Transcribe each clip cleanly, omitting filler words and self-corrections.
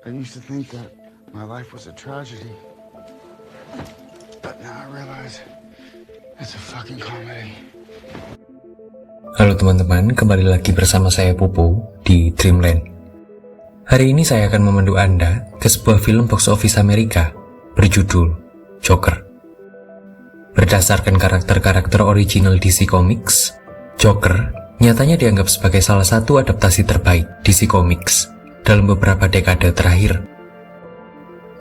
I used to think that my life was a tragedy. But now I realize it's a fucking comedy. Halo teman-teman, kembali lagi bersama saya Pupu di Dreamland. Hari ini saya akan memandu Anda ke sebuah film box office Amerika berjudul Joker. Berdasarkan karakter-karakter original DC Comics, Joker nyatanya dianggap sebagai salah satu adaptasi terbaik DC Comics dalam beberapa dekade terakhir.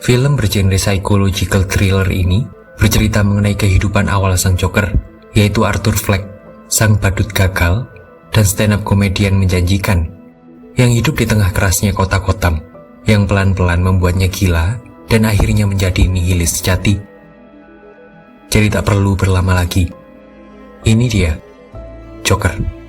Film bergenre psychological thriller ini bercerita mengenai kehidupan awal sang Joker, yaitu Arthur Fleck, sang badut gagal dan stand-up komedian menjanjikan yang hidup di tengah kerasnya kota Gotham yang pelan-pelan membuatnya gila dan akhirnya menjadi nihilis sejati. Jadi tak perlu berlama lagi. Ini dia, Joker.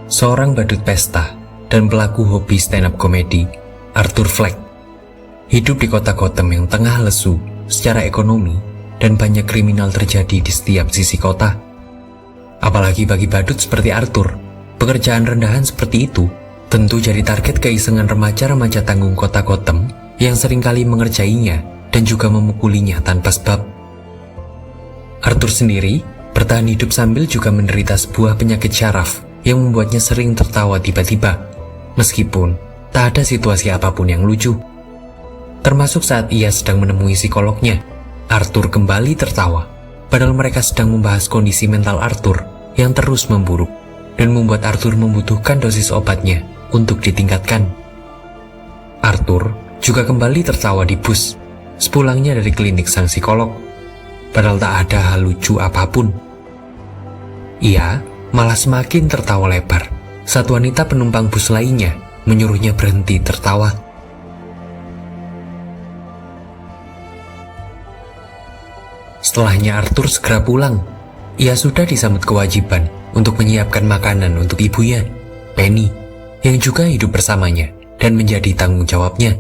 Seorang badut pesta dan pelaku hobi stand-up komedi, Arthur Fleck, hidup di kota Gotham yang tengah lesu secara ekonomi dan banyak kriminal terjadi di setiap sisi kota. Apalagi bagi badut seperti Arthur, pekerjaan rendahan seperti itu tentu jadi target keisengan remaja-remaja tanggung kota Gotham yang seringkali mengerjainya dan juga memukulinya tanpa sebab. Arthur sendiri bertahan hidup sambil juga menderita sebuah penyakit syaraf yang membuatnya sering tertawa tiba-tiba, meskipun tak ada situasi apapun yang lucu. Termasuk saat ia sedang menemui psikolognya, Arthur kembali tertawa, padahal mereka sedang membahas kondisi mental Arthur yang terus memburuk dan membuat Arthur membutuhkan dosis obatnya untuk ditingkatkan. Arthur juga kembali tertawa di bus sepulangnya dari klinik sang psikolog, padahal tak ada hal lucu apapun. Ia malah semakin tertawa lebar saat wanita penumpang bus lainnya menyuruhnya berhenti tertawa. Setelahnya Arthur segera pulang. Ia sudah disambut kewajiban untuk menyiapkan makanan untuk ibunya, Penny, yang juga hidup bersamanya dan menjadi tanggung jawabnya.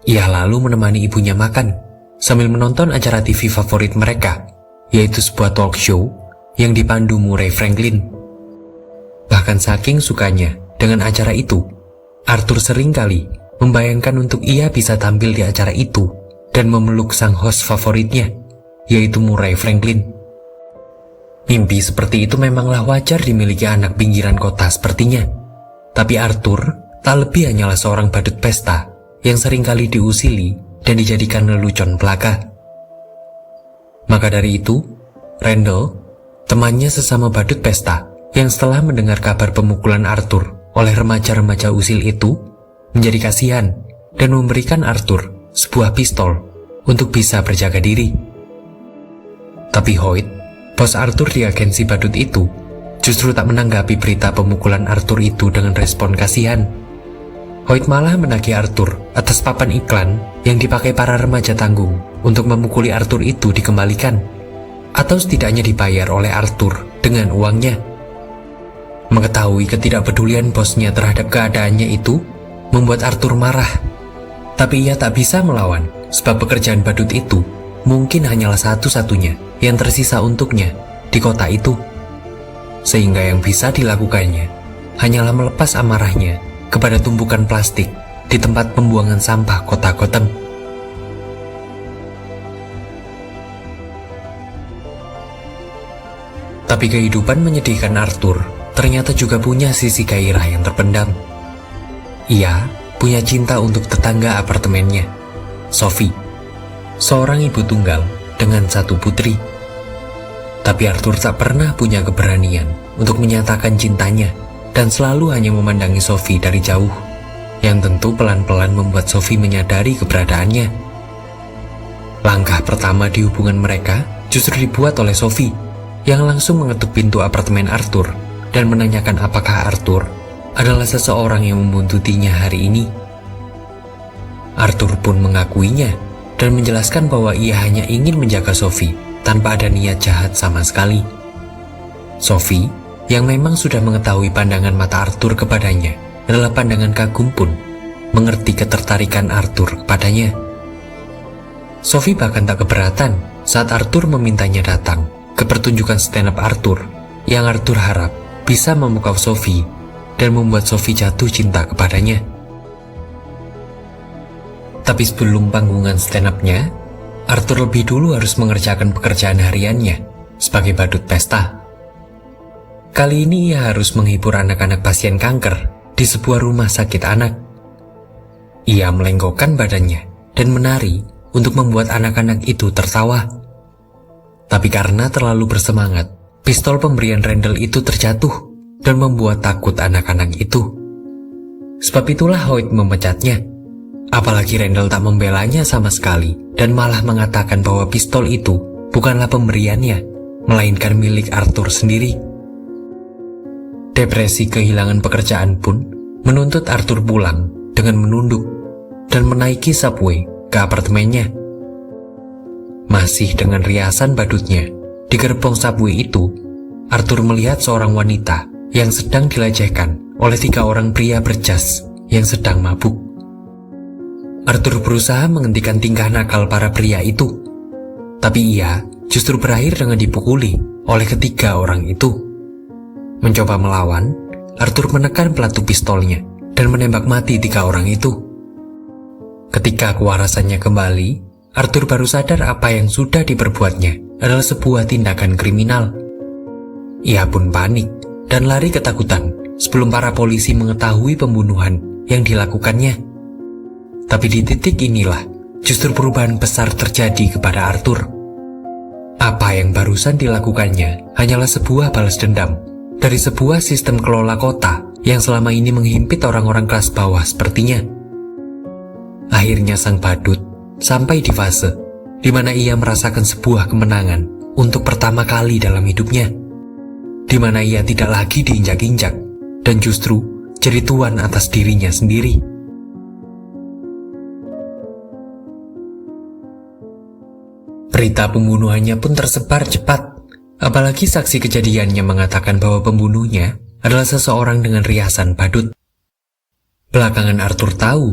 Ia lalu menemani ibunya makan sambil menonton acara TV favorit mereka, yaitu sebuah talk show yang dipandu Murray Franklin. Bahkan saking sukanya dengan acara itu, Arthur seringkali membayangkan untuk ia bisa tampil di acara itu dan memeluk sang host favoritnya, yaitu Murray Franklin. Mimpi seperti itu memanglah wajar dimiliki anak pinggiran kota sepertinya. Tapi Arthur tak lebih hanyalah seorang badut pesta yang seringkali diusili dan dijadikan lelucon belaka. Maka dari itu, Randall, temannya sesama badut pesta yang setelah mendengar kabar pemukulan Arthur oleh remaja-remaja usil itu, menjadi kasihan dan memberikan Arthur sebuah pistol untuk bisa berjaga diri. Tapi Hoyt, bos Arthur di agensi badut itu, justru tak menanggapi berita pemukulan Arthur itu dengan respon kasihan. Hoyt malah menagih Arthur atas papan iklan yang dipakai para remaja tanggung untuk memukuli Arthur itu dikembalikan, atau setidaknya dibayar oleh Arthur dengan uangnya. Mengetahui ketidakpedulian bosnya terhadap keadaannya itu membuat Arthur marah. Tapi ia tak bisa melawan, sebab pekerjaan badut itu mungkin hanyalah satu-satunya yang tersisa untuknya di kota itu. Sehingga yang bisa dilakukannya hanyalah melepas amarahnya kepada tumpukan plastik di tempat pembuangan sampah kota Gotham. Tapi kehidupan menyedihkan Arthur ternyata juga punya sisi gairah yang terpendam. Ia punya cinta untuk tetangga apartemennya, Sophie, seorang ibu tunggal dengan satu putri. Tapi Arthur tak pernah punya keberanian untuk menyatakan cintanya dan selalu hanya memandangi Sophie dari jauh, yang tentu pelan-pelan membuat Sophie menyadari keberadaannya. Langkah pertama di hubungan mereka justru dibuat oleh Sophie, yang langsung mengetuk pintu apartemen Arthur dan menanyakan apakah Arthur adalah seseorang yang membuntutinya hari ini. Arthur pun mengakuinya dan menjelaskan bahwa ia hanya ingin menjaga Sophie tanpa ada niat jahat sama sekali. Sophie, yang memang sudah mengetahui pandangan mata Arthur kepadanya adalah pandangan kagum, pun mengerti ketertarikan Arthur kepadanya. Sophie bahkan tak keberatan saat Arthur memintanya datang ke pertunjukan stand-up Arthur, yang Arthur harap bisa memukau Sophie dan membuat Sophie jatuh cinta kepadanya. Tapi sebelum panggungan stand-up-nya, Arthur lebih dulu harus mengerjakan pekerjaan hariannya sebagai badut pesta. Kali ini ia harus menghibur anak-anak pasien kanker di sebuah rumah sakit anak. Ia melenggokkan badannya dan menari untuk membuat anak-anak itu tertawa. Tapi karena terlalu bersemangat, pistol pemberian Randall itu terjatuh dan membuat takut anak-anak itu. Sebab itulah Hoyt memecatnya. Apalagi Randall tak membelanya sama sekali dan malah mengatakan bahwa pistol itu bukanlah pemberiannya, melainkan milik Arthur sendiri. Depresi kehilangan pekerjaan pun menuntut Arthur pulang dengan menunduk dan menaiki subway ke apartemennya. Masih dengan riasan badutnya, di gerbong subway itu, Arthur melihat seorang wanita yang sedang dilecehkan oleh 3 orang pria berjas yang sedang mabuk. Arthur berusaha menghentikan tingkah nakal para pria itu, tapi ia justru berakhir dengan dipukuli oleh ketiga orang itu. Mencoba melawan, Arthur menekan pelatu pistolnya dan menembak mati 3 orang itu. Ketika kewarasannya kembali, Arthur baru sadar apa yang sudah diperbuatnya adalah sebuah tindakan kriminal. Ia pun panik dan lari ketakutan sebelum para polisi mengetahui pembunuhan yang dilakukannya. Tapi di titik inilah justru perubahan besar terjadi kepada Arthur. Apa yang barusan dilakukannya hanyalah sebuah balas dendam dari sebuah sistem kelola kota yang selama ini menghimpit orang-orang kelas bawah sepertinya. Akhirnya sang badut sampai di fase di mana ia merasakan sebuah kemenangan untuk pertama kali dalam hidupnya, di mana ia tidak lagi diinjak-injak dan justru jadi tuan atas dirinya sendiri. Berita pembunuhannya pun tersebar cepat, apalagi saksi kejadiannya mengatakan bahwa pembunuhnya adalah seseorang dengan riasan badut. Belakangan Arthur tahu,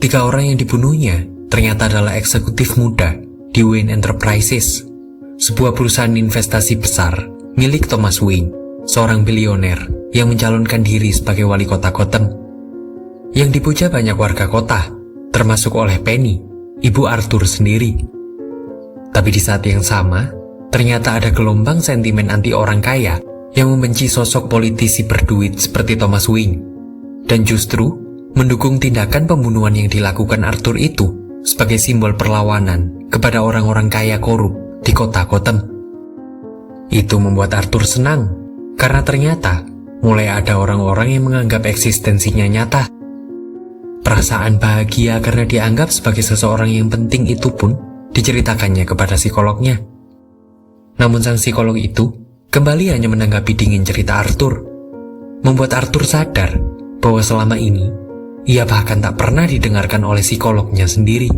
3 orang yang dibunuhnya ternyata adalah eksekutif muda di Wayne Enterprises, sebuah perusahaan investasi besar milik Thomas Wayne, seorang bilioner yang mencalonkan diri sebagai wali kota Gotham, yang dipuja banyak warga kota, termasuk oleh Penny, ibu Arthur sendiri. Tapi di saat yang sama, ternyata ada gelombang sentimen anti orang kaya yang membenci sosok politisi berduit seperti Thomas Wayne, dan justru mendukung tindakan pembunuhan yang dilakukan Arthur itu sebagai simbol perlawanan kepada orang-orang kaya korup di kota Gotham. Itu membuat Arthur senang, karena ternyata mulai ada orang-orang yang menganggap eksistensinya nyata. Perasaan bahagia karena dianggap sebagai seseorang yang penting itu pun diceritakannya kepada psikolognya. Namun sang psikolog itu kembali hanya menanggapi dingin cerita Arthur, membuat Arthur sadar bahwa selama ini ia bahkan tak pernah didengarkan oleh psikolognya sendiri.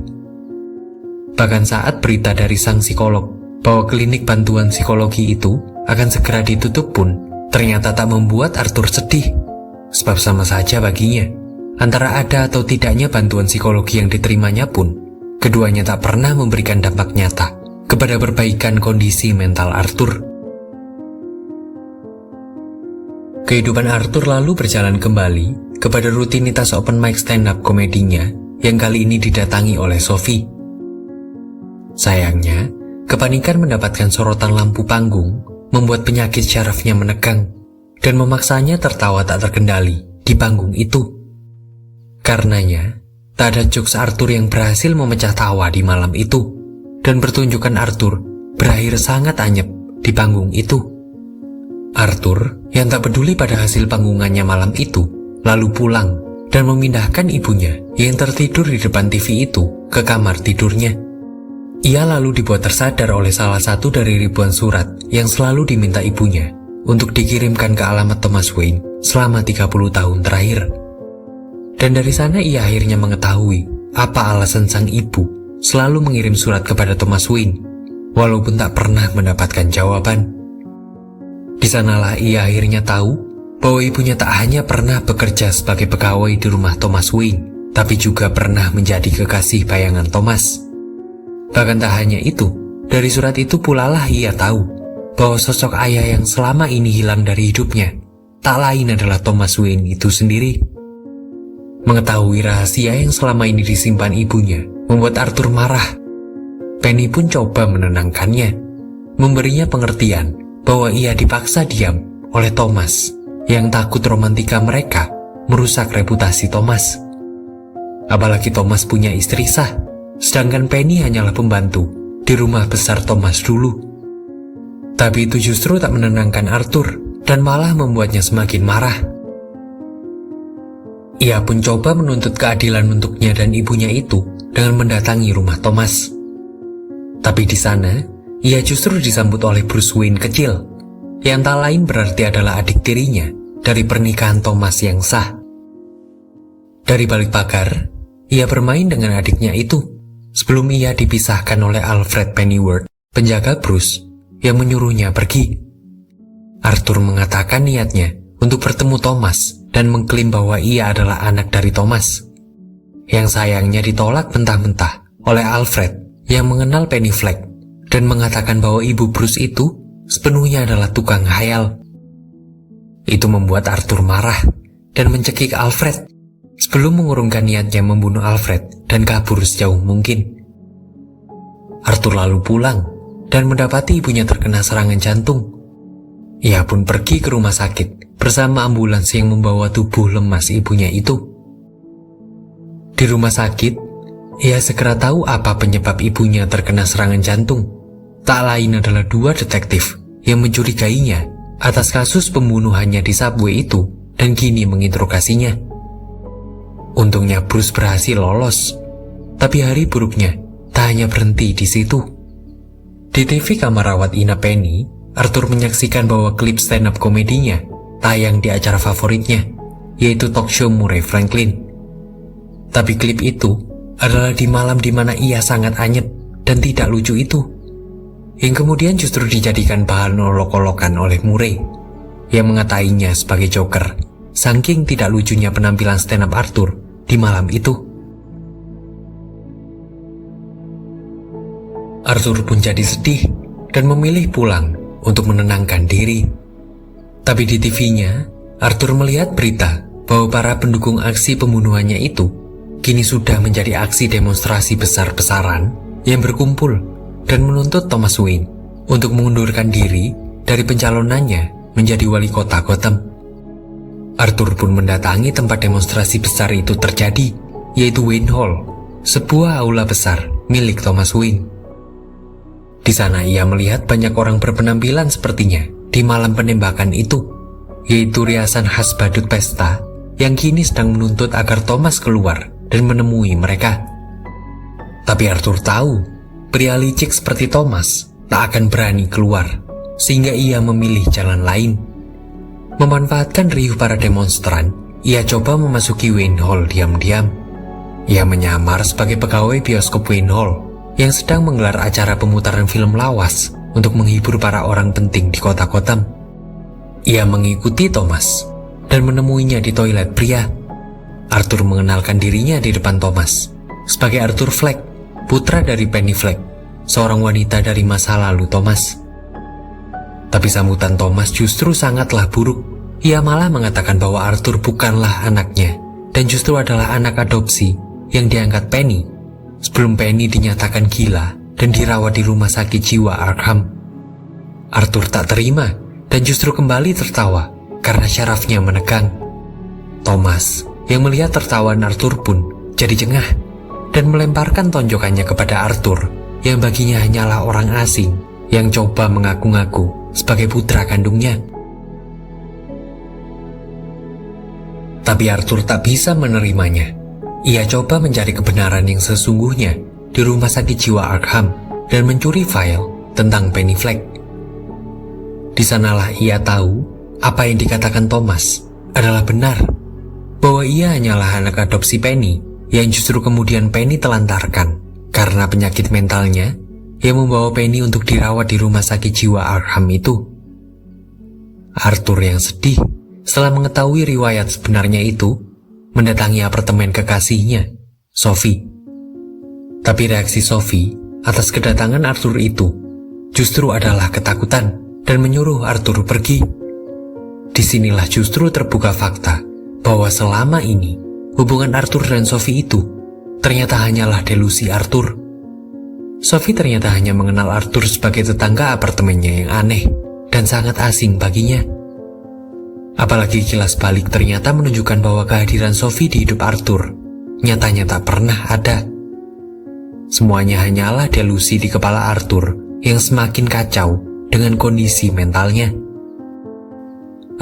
Bahkan saat berita dari sang psikolog bahwa klinik bantuan psikologi itu akan segera ditutup pun ternyata tak membuat Arthur sedih, sebab sama saja baginya antara ada atau tidaknya bantuan psikologi yang diterimanya pun keduanya tak pernah memberikan dampak nyata kepada perbaikan kondisi mental Arthur. Kehidupan Arthur lalu berjalan kembali kepada rutinitas open mic stand-up komedinya yang kali ini didatangi oleh Sophie. Sayangnya, kepanikan mendapatkan sorotan lampu panggung membuat penyakit syarafnya menegang dan memaksanya tertawa tak terkendali di panggung itu. Karenanya, tak ada jokes Arthur yang berhasil memecah tawa di malam itu, dan pertunjukan Arthur berakhir sangat anyep di panggung itu. Arthur yang tak peduli pada hasil panggungannya malam itu, lalu pulang dan memindahkan ibunya yang tertidur di depan TV itu ke kamar tidurnya. Ia lalu dibuat tersadar oleh salah satu dari ribuan surat yang selalu diminta ibunya untuk dikirimkan ke alamat Thomas Wayne selama 30 tahun terakhir. Dan dari sana ia akhirnya mengetahui apa alasan sang ibu selalu mengirim surat kepada Thomas Wayne, walaupun tak pernah mendapatkan jawaban. Di sanalah ia akhirnya tahu bahwa ibunya tak hanya pernah bekerja sebagai pegawai di rumah Thomas Wayne, tapi juga pernah menjadi kekasih bayangan Thomas. Bahkan tak hanya itu, Dari surat itu pula lah ia tahu bahwa sosok ayah yang selama ini hilang dari hidupnya tak lain adalah Thomas Wayne itu sendiri. Mengetahui rahasia yang selama ini disimpan ibunya membuat Arthur marah. Penny pun coba menenangkannya, memberinya pengertian bahwa ia dipaksa diam oleh Thomas yang takut romantika mereka merusak reputasi Thomas. Apalagi Thomas punya istri sah, sedangkan Penny hanyalah pembantu di rumah besar Thomas dulu. Tapi itu justru tak menenangkan Arthur dan malah membuatnya semakin marah. Ia pun coba menuntut keadilan untuknya dan ibunya itu dengan mendatangi rumah Thomas. Tapi di sana, ia justru disambut oleh Bruce Wayne kecil, yang tak lain berarti adalah adik tirinya dari pernikahan Thomas yang sah. Dari balik pagar, ia bermain dengan adiknya itu, sebelum ia dipisahkan oleh Alfred Pennyworth, penjaga Bruce, yang menyuruhnya pergi. Arthur mengatakan niatnya untuk bertemu Thomas dan mengklaim bahwa ia adalah anak dari Thomas, yang sayangnya ditolak mentah-mentah oleh Alfred yang mengenal Penny Fleck dan mengatakan bahwa ibu Bruce itu sepenuhnya adalah tukang khayal. Itu membuat Arthur marah dan mencekik Alfred sebelum mengurungkan niatnya membunuh Alfred dan kabur sejauh mungkin. Arthur lalu pulang dan mendapati ibunya terkena serangan jantung. Ia pun pergi ke rumah sakit bersama ambulans yang membawa tubuh lemas ibunya itu. Di rumah sakit, ia segera tahu apa penyebab ibunya terkena serangan jantung. Tak lain adalah 2 detektif yang mencurigainya atas kasus pembunuhannya di subway itu dan kini menginterogasinya. Untungnya Bruce berhasil lolos, tapi hari buruknya tak hanya berhenti di situ. Di TV kamar rawat inap Penny, Arthur menyaksikan bahwa klip stand-up komedinya tayang di acara favoritnya, yaitu talk show Murray Franklin. Tapi klip itu adalah di malam di mana ia sangat anyep dan tidak lucu itu, yang kemudian justru dijadikan bahan olok-olokan oleh Murray, yang mengatainya sebagai Joker, saking tidak lucunya penampilan stand-up Arthur di malam itu. Arthur pun jadi sedih dan memilih pulang untuk menenangkan diri. Tapi di TV-nya, Arthur melihat berita bahwa para pendukung aksi pembunuhannya itu kini sudah menjadi aksi demonstrasi besar-besaran yang berkumpul dan menuntut Thomas Wayne untuk mengundurkan diri dari pencalonannya menjadi wali kota Gotham. Arthur pun mendatangi tempat demonstrasi besar itu terjadi, yaitu Wayne Hall, sebuah aula besar milik Thomas Wayne. Di sana ia melihat banyak orang berpenampilan sepertinya di malam penembakan itu, yaitu riasan khas badut pesta yang kini sedang menuntut agar Thomas keluar dan menemui mereka. Tapi Arthur tahu, pria licik seperti Thomas tak akan berani keluar, sehingga ia memilih jalan lain. Memanfaatkan riuh para demonstran, ia coba memasuki Wayne Hall diam-diam. Ia menyamar sebagai pegawai bioskop Wayne Hall yang sedang menggelar acara pemutaran film lawas untuk menghibur para orang penting di kota Gotham. Ia mengikuti Thomas dan menemuinya di toilet pria. Arthur mengenalkan dirinya di depan Thomas sebagai Arthur Fleck, putra dari Penny Fleck, seorang wanita dari masa lalu Thomas. Tapi sambutan Thomas justru sangatlah buruk. Ia malah mengatakan bahwa Arthur bukanlah anaknya dan justru adalah anak adopsi yang diangkat Penny sebelum Penny dinyatakan gila dan dirawat di rumah sakit jiwa Arkham. Arthur tak terima dan justru kembali tertawa karena syarafnya menegang. Thomas yang melihat tertawaan Arthur pun jadi jengah dan melemparkan tonjokannya kepada Arthur yang baginya hanyalah orang asing yang coba mengaku-ngaku sebagai putra kandungnya. Tapi Arthur tak bisa menerimanya. Ia coba mencari kebenaran yang sesungguhnya di rumah sakit jiwa Arkham dan mencuri file tentang Penny Fleck. Di sanalah ia tahu apa yang dikatakan Thomas adalah benar, bahwa ia hanyalah anak adopsi Penny yang justru kemudian Penny telantarkan karena penyakit mentalnya yang membawa Penny untuk dirawat di rumah sakit jiwa Arkham itu. Arthur yang sedih setelah mengetahui riwayat sebenarnya itu mendatangi apartemen kekasihnya, Sophie. Tapi reaksi Sophie atas kedatangan Arthur itu justru adalah ketakutan dan menyuruh Arthur pergi. Disinilah justru terbuka fakta bahwa selama ini hubungan Arthur dan Sophie itu ternyata hanyalah delusi Arthur. Sophie ternyata hanya mengenal Arthur sebagai tetangga apartemennya yang aneh dan sangat asing baginya. Apalagi kilas balik ternyata menunjukkan bahwa kehadiran Sophie di hidup Arthur nyatanya tak pernah ada. Semuanya hanyalah delusi di kepala Arthur yang semakin kacau dengan kondisi mentalnya.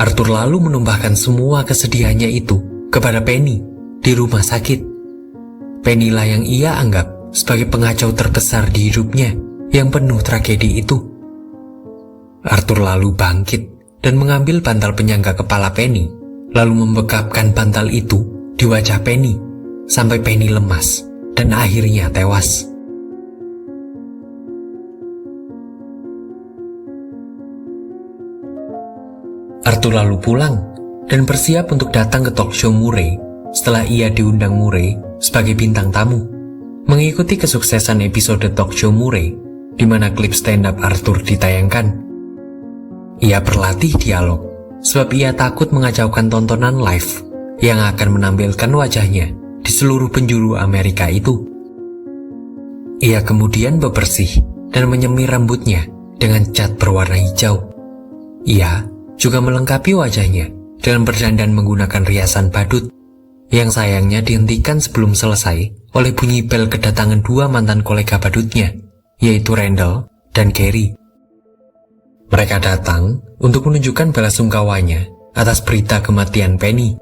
Arthur lalu menumpahkan semua kesedihannya itu kepada Penny di rumah sakit. Penny lah yang ia anggap sebagai pengacau terbesar di hidupnya yang penuh tragedi itu. Arthur lalu bangkit dan mengambil bantal penyangga kepala Penny, lalu membekapkan bantal itu di wajah Penny sampai Penny lemas dan akhirnya tewas. Arthur lalu pulang dan bersiap untuk datang ke talk show Murray setelah ia diundang Murray sebagai bintang tamu, mengikuti kesuksesan episode talk show Murray di mana klip stand-up Arthur ditayangkan. Ia berlatih dialog sebab ia takut mengacaukan tontonan live yang akan menampilkan wajahnya di seluruh penjuru Amerika itu. Ia kemudian bebersih dan menyemir rambutnya dengan cat berwarna hijau. Ia juga melengkapi wajahnya dengan berdandan menggunakan riasan badut yang sayangnya dihentikan sebelum selesai oleh bunyi bel kedatangan dua mantan kolega badutnya, yaitu Randall dan Gary. Mereka datang untuk menunjukkan belasungkawanya atas berita kematian Penny,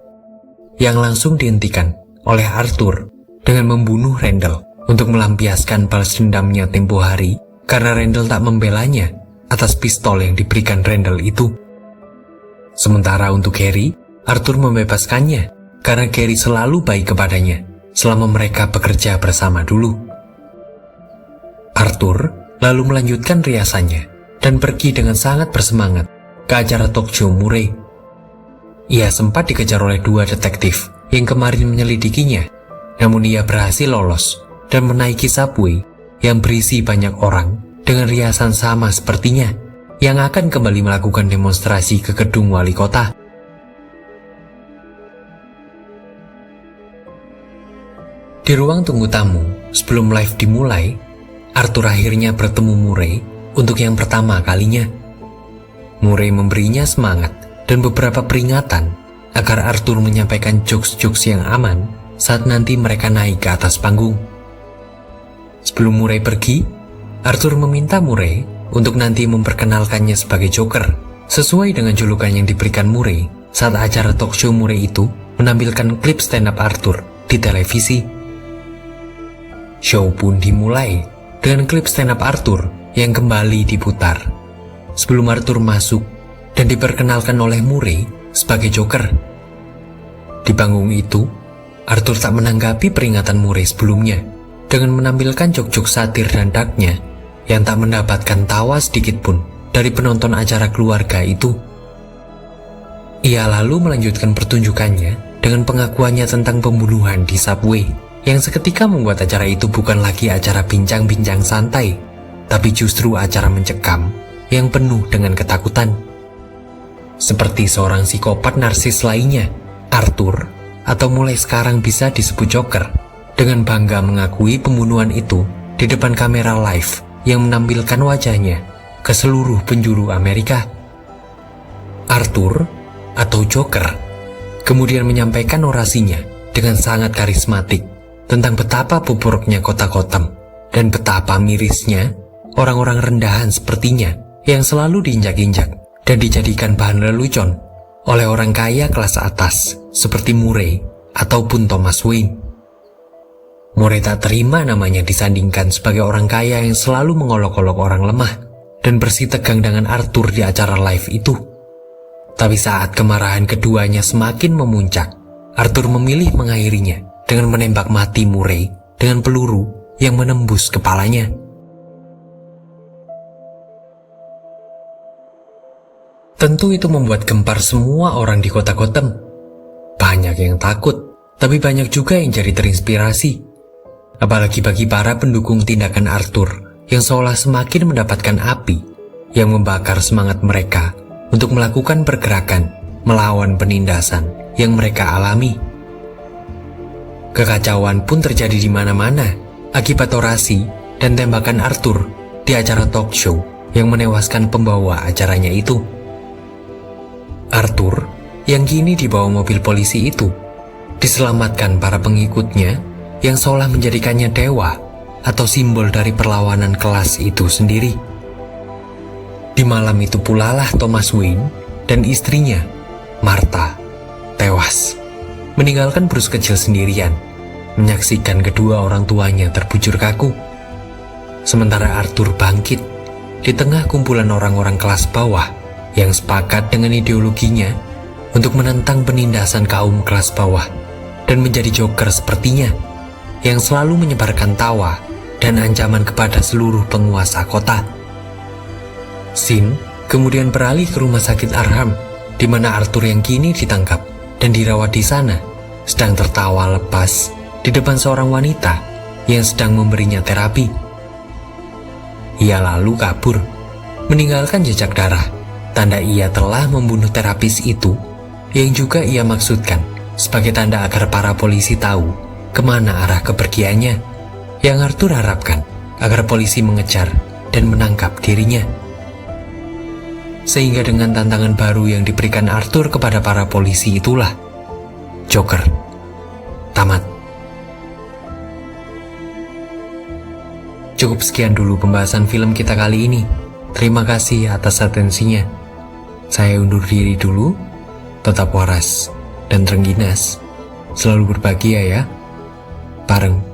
yang langsung dihentikan oleh Arthur dengan membunuh Randall untuk melampiaskan balas dendamnya tempo hari karena Randall tak membelanya atas pistol yang diberikan Randall itu. Sementara untuk Gary, Arthur membebaskannya karena Gary selalu baik kepadanya selama mereka bekerja bersama dulu. Arthur lalu melanjutkan riasannya dan pergi dengan sangat bersemangat ke acara talk show Murray. Ia sempat dikejar oleh dua detektif yang kemarin menyelidikinya, namun ia berhasil lolos dan menaiki subway yang berisi banyak orang dengan riasan sama sepertinya yang akan kembali melakukan demonstrasi ke gedung wali kota. Di ruang tunggu tamu, sebelum live dimulai, Arthur akhirnya bertemu Murray untuk yang pertama kalinya. Murray memberinya semangat dan beberapa peringatan agar Arthur menyampaikan jokes-jokes yang aman saat nanti mereka naik ke atas panggung. Sebelum Murray pergi, Arthur meminta Murray untuk nanti memperkenalkannya sebagai Joker, sesuai dengan julukan yang diberikan Murray saat acara talk show Murray itu menampilkan klip stand-up Arthur di televisi. Show pun dimulai dengan klip stand-up Arthur yang kembali diputar sebelum Arthur masuk dan diperkenalkan oleh Murray sebagai Joker. Di panggung itu, Arthur tak menanggapi peringatan Murray sebelumnya dengan menampilkan jok-jok satir dan darknya yang tak mendapatkan tawa sedikit pun dari penonton acara keluarga itu. Ia lalu melanjutkan pertunjukannya dengan pengakuannya tentang pembunuhan di subway, yang seketika membuat acara itu bukan lagi acara bincang-bincang santai, tapi justru acara mencekam yang penuh dengan ketakutan. Seperti seorang psikopat narsis lainnya, Arthur, atau mulai sekarang bisa disebut Joker, dengan bangga mengakui pembunuhan itu di depan kamera live yang menampilkan wajahnya ke seluruh penjuru Amerika. Arthur, atau Joker, kemudian menyampaikan orasinya dengan sangat karismatik tentang betapa buruknya kota Gotham dan betapa mirisnya orang-orang rendahan sepertinya yang selalu diinjak-injak dan dijadikan bahan lelucon oleh orang kaya kelas atas seperti Murray ataupun Thomas Wayne. Murray tak terima namanya disandingkan sebagai orang kaya yang selalu mengolok-olok orang lemah dan bersitegang dengan Arthur di acara live itu. Tapi saat kemarahan keduanya semakin memuncak, Arthur memilih mengakhirinya dengan menembak mati Murray dengan peluru yang menembus kepalanya. Tentu itu membuat gempar semua orang di kota Gotham. Banyak yang takut, tapi banyak juga yang jadi terinspirasi. Apalagi bagi para pendukung tindakan Arthur yang seolah semakin mendapatkan api yang membakar semangat mereka untuk melakukan pergerakan melawan penindasan yang mereka alami. Kekacauan pun terjadi di mana-mana akibat orasi dan tembakan Arthur di acara talk show yang menewaskan pembawa acaranya itu. Arthur yang kini dibawa mobil polisi itu diselamatkan para pengikutnya yang seolah menjadikannya dewa atau simbol dari perlawanan kelas itu sendiri. Di malam itu pula lah Thomas Wayne dan istrinya, Martha, tewas, meninggalkan Bruce kecil sendirian, menyaksikan kedua orang tuanya terbujur kaku. Sementara Arthur bangkit di tengah kumpulan orang-orang kelas bawah yang sepakat dengan ideologinya untuk menentang penindasan kaum kelas bawah dan menjadi joker sepertinya yang selalu menyebarkan tawa dan ancaman kepada seluruh penguasa kota. Sin kemudian beralih ke rumah sakit Arkham, di mana Arthur yang kini ditangkap dan dirawat di sana, sedang tertawa lepas di depan seorang wanita yang sedang memberinya terapi. Ia lalu kabur, meninggalkan jejak darah, tanda ia telah membunuh terapis itu, yang juga ia maksudkan sebagai tanda agar para polisi tahu kemana arah kepergiannya, yang Arthur harapkan agar polisi mengejar dan menangkap dirinya. Sehingga dengan tantangan baru yang diberikan Arthur kepada para polisi itulah, Joker tamat. Cukup sekian dulu pembahasan film kita kali ini. Terima kasih atas atensinya. Saya undur diri dulu. Tetap waras dan terengginas. Selalu berbahagia ya. Bareng